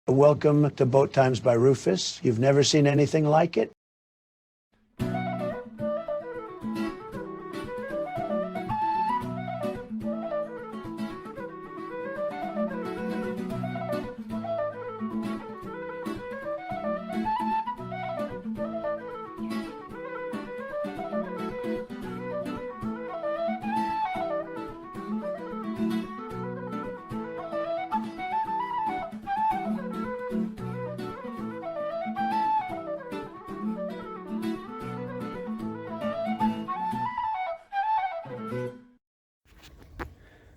Welcome to Boat Times by Rufus. You've never seen anything like it.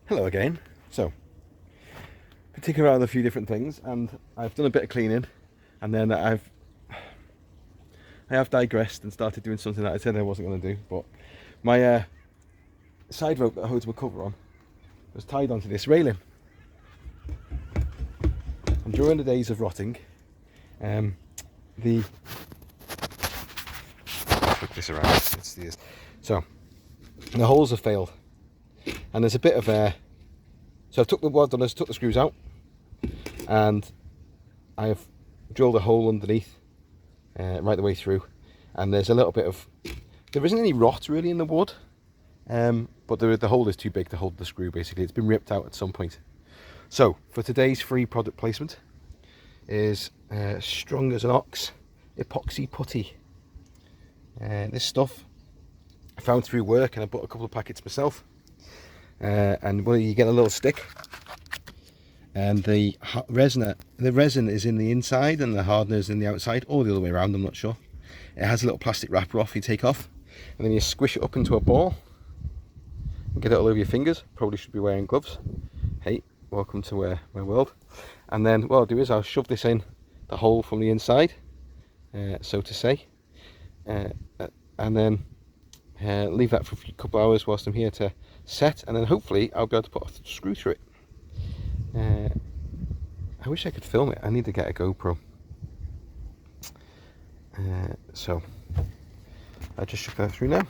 Hello again. So, been taking around a few different things, and I've done a bit of cleaning, and then I have digressed and started doing something that I said I wasn't going to do. But my side rope that holds my cover on was tied onto this railing, and during the days of rotting, flick this around. It's these. So the holes have failed. And there's a bit of air, so I took took the screws out, and I have drilled a hole underneath, right the way through. And there's a little bit of, there isn't any rot really in the wood, but the hole is too big to hold the screw. Basically, it's been ripped out at some point. So for today's free product placement is strong as an ox epoxy putty. This stuff I found through work, and I bought a couple of packets myself. And well, you get a little stick, and the resin is in the inside and the hardener is in the outside, or the other way around, I'm not sure. It has a little plastic wrapper off you take off, and then you squish it up into a ball and get it all over your fingers. Probably should be wearing gloves. Hey, welcome to my world. And then what I'll do is I'll shove this in the hole from the inside, so to say, and then leave that for a couple of hours whilst I'm here to set, and then hopefully I'll be able to put a screw through it. I wish I could film it. I need to get a GoPro. So I just shook that through now.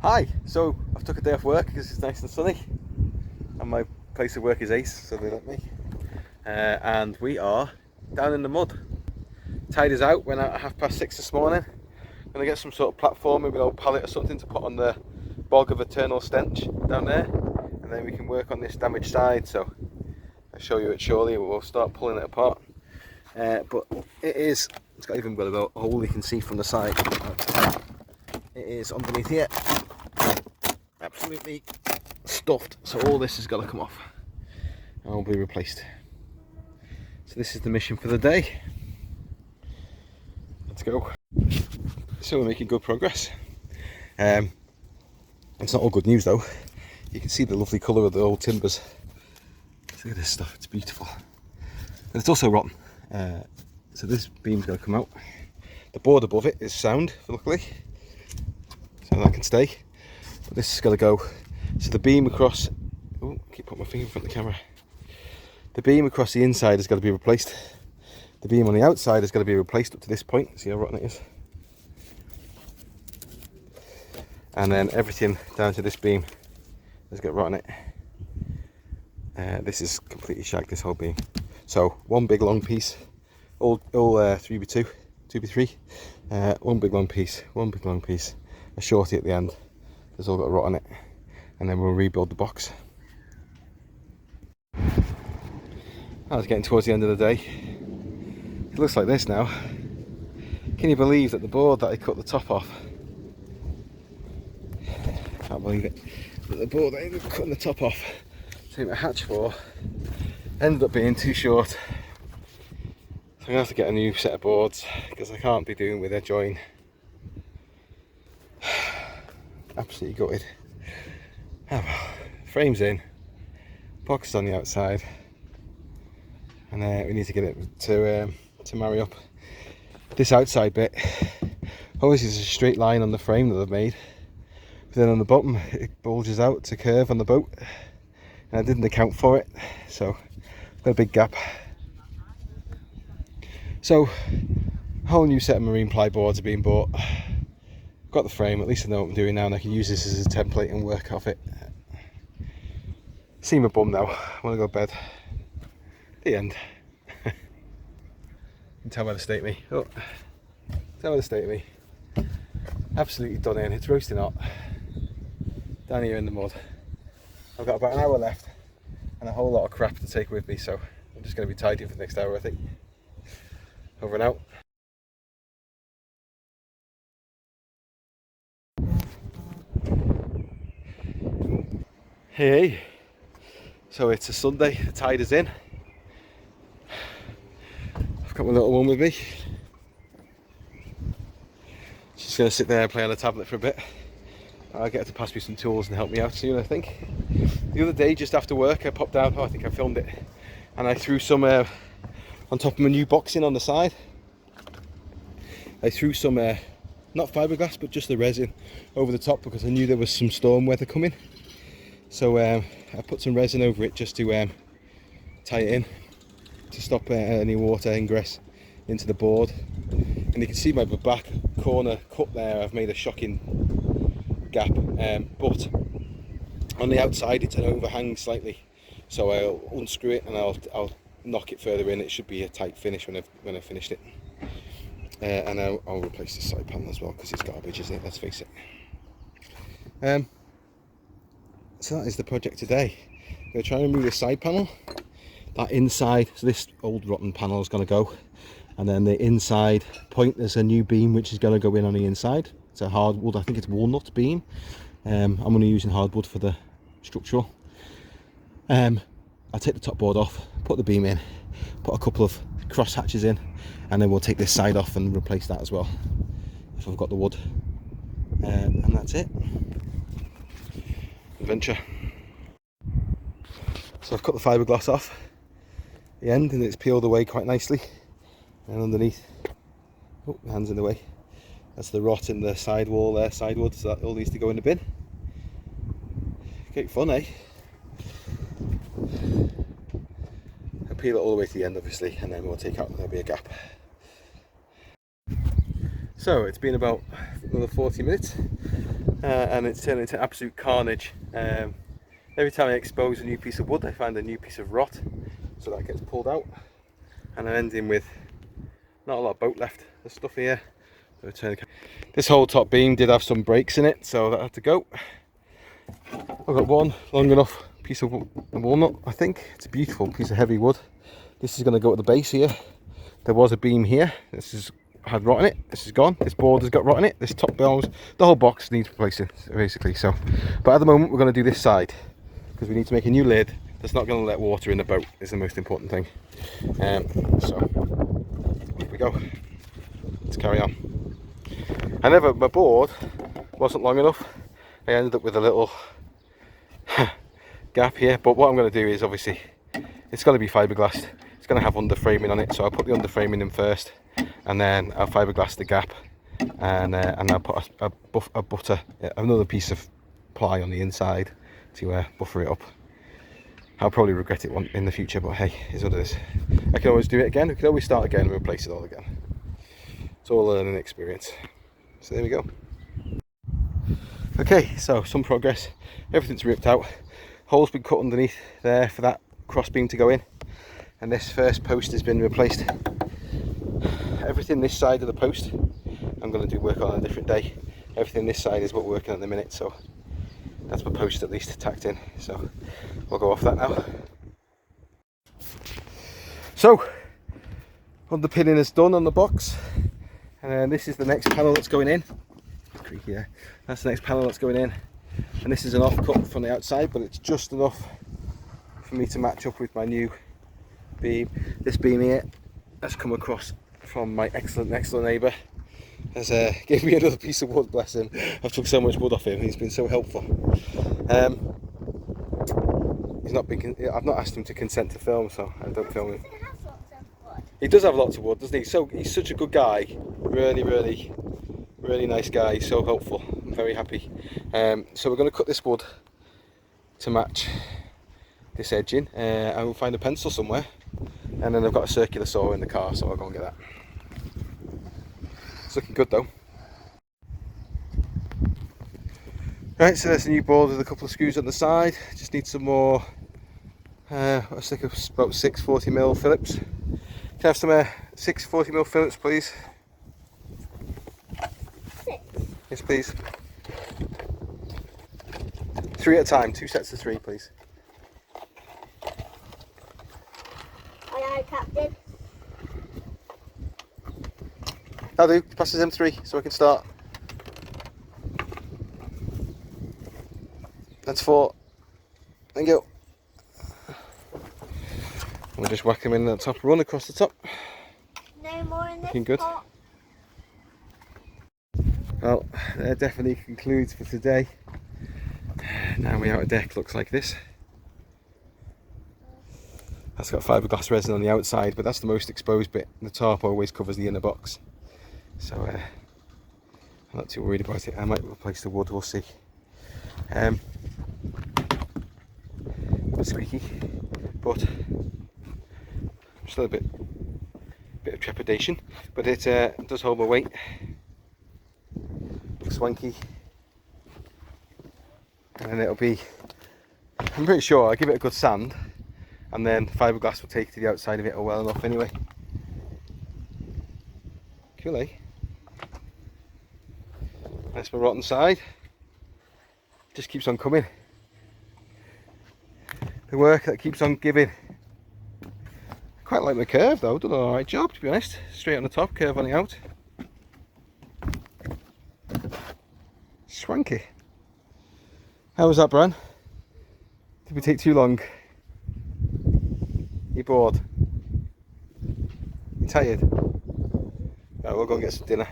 Hi, so I've took a day off work because it's nice and sunny, and my place of work is ace, so they let me. And we are down in the mud. Tide is out. Went out at 6:30 this morning. Gonna get some sort of platform, maybe an old pallet or something to put on the bog of eternal stench down there, and then we can work on this damaged side. So I'll show you it shortly. We'll start pulling it apart. But it's got even got a hole you can see from the side. It is underneath here, absolutely stuffed. So all this has got to come off and will be replaced. So this is the mission for the day. Let's go. So we're making good progress. It's not all good news though. You can see the lovely colour of the old timbers. Look at this stuff, it's beautiful. But it's also rotten. So this beam's going to come out. The board above it is sound, luckily, so that can stay. But this is going to go. So the beam across, oh, I keep putting my finger in front of the camera. The beam across the inside has got to be replaced. The beam on the outside has got to be replaced up to this point. See how rotten it is? And then everything down to this beam has got rot on it. This is completely shagged, this whole beam. So one big long piece, all 3x2, 2x3, one big long piece, a shorty at the end. There's all got rot on it, and then we'll rebuild the box. I was getting towards the end of the day. It looks like this now. Can you believe that the board that I cut the top off? Can't believe it. But the board that I ended up cutting the top off to make a hatch for ended up being too short. So I'm gonna have to get a new set of boards because I can't be doing with a join. Absolutely gutted. Oh well. Frames in, box on the outside, and we need to get it to marry up. This outside bit obviously is a straight line on the frame that they've made, but then on the bottom it bulges out to curve on the boat, and I didn't account for it, so I've got a big gap. So a whole new set of marine ply boards are being bought, got the frame, at least I know what I'm doing now, and I can use this as a template and work off it. See my bum now, I want to go to bed. The end. You can tell by the state of me. Oh, tell by the state of me. Absolutely done in, it's roasting hot. Down here in the mud. I've got about an hour left and a whole lot of crap to take with me, so I'm just going to be tidy for the next hour, I think. Over and out. Hey, so it's a Sunday, the tide is in. I've got my little one with me. She's going to sit there and play on the tablet for a bit. I'll get her to pass me some tools and help me out soon, I think. The other day, just after work, I popped down, I think I filmed it, and I threw some on top of my new boxing on the side. I threw some, not fiberglass, but just the resin over the top because I knew there was some storm weather coming. So I put some resin over it just to tie it in, to stop any water ingress into the board. And you can see my back corner cut there, I've made a shocking gap, but on the outside it's an overhang slightly, so I'll unscrew it and I'll knock it further in. It should be a tight finish when I've finished it, and I'll replace this side panel as well because it's garbage, isn't it? Let's face it. So that is the project today. I'm going to try and remove this side panel, that inside, so this old rotten panel is going to go, and then the inside point, there's a new beam which is going to go in on the inside. It's a hardwood, I think it's walnut beam. I'm only using hardwood for the structural. I'll take the top board off, put the beam in, put a couple of cross hatches in, and then we'll take this side off and replace that as well, if I've got the wood. And that's it. Adventure. So I've cut the fiberglass off the end and it's peeled away quite nicely, and underneath, oh, my hand's in the way, that's the rot in the side wall there, side wood, so that all needs to go in the bin. Great fun, eh? I'll peel it all the way to the end obviously, and then we'll take out, there'll be a gap. So it's been about another 40 minutes and it's turned into absolute carnage. Every time I expose a new piece of wood I find a new piece of rot, so that gets pulled out, and I'm ending with not a lot of boat left. There's stuff here. This whole top beam did have some breaks in it, so that had to go. I've got one long enough piece of walnut, I think. It's a beautiful piece of heavy wood. This is going to go at the base here. There was a beam here. This is had rot in it. This is gone. This board has got rot in it. This top bells, the whole box needs replacing basically. So, but at the moment we're going to do this side because we need to make a new lid that's not going to let water in the boat. Is the most important thing. So here we go. Let's carry on. My board wasn't long enough. I ended up with a little gap here, but what I'm going to do is, obviously it's going to be fiberglassed. It's going to have underframing on it, so I'll put the underframing in first, and then I'll fiberglass the gap, and I'll put another piece of ply on the inside to buffer it up. I'll probably regret it in the future, but hey, it's what it is. I can always do it again. We can always start again and replace it all again. It's all a learning experience. So there we go. Okay, so some progress. Everything's ripped out. Hole's been cut underneath there for that cross beam to go in, and this first post has been replaced. Everything this side of the post I'm going to do work on a different day. Everything this side is what we're working on at the minute, so that's my post at least tacked in, so we'll go off that now. So underpinning is done on the box, and this is the next panel that's going in. Creaky there. That's the next panel that's going in, and this is an offcut from the outside, but it's just enough for me to match up with my new beam. This beam here has come across from my excellent neighbour, has gave me another piece of wood, bless him. I've took so much wood off him, he's been so helpful. I've not asked him to consent to film, so I don't film him. He does have lots of wood, doesn't he? So he's such a good guy, really nice guy. He's so helpful. I'm very happy. So we're going to cut this wood to match this edging, and we'll find a pencil somewhere, and then I've got a circular saw in the car, so I'll go and get that. It's looking good though. Right, so there's a new board with a couple of screws on the side. Just need some more, a stick of about 6 40mm Phillips. Can I have some 6 40mm Phillips, please? 6. Yes, please. 3 at a time, 2 sets of 3, please. Aye, aye, Captain. That'll do, pass us them 3 so I can start. That's 4. Thank you. We'll just whack them in at the top, run across the top. No more in this Looking good. pot. Well, that definitely concludes for today. Now my outer deck looks like this. That's got fiberglass resin on the outside, but that's the most exposed bit. The tarp always covers the inner box. So I'm not too worried about it. I might replace the wood, we'll see. Squeaky, but still a bit of trepidation, but it does hold my weight. Swanky, and it'll be, I'm pretty sure I'll give it a good sand and then fiberglass will take it to the outside of it well enough anyway. Cool, eh? That's my rotten side. Just keeps on coming. The work that keeps on giving. I quite like my curve though, done an alright job to be honest. Straight on the top, curve on the out. Swanky. How was that, Bran? Did we take too long? You bored? You tired? Right, we'll go and get some dinner.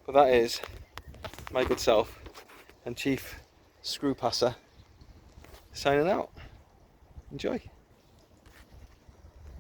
But that is my good self and chief screw passer signing out. Enjoy.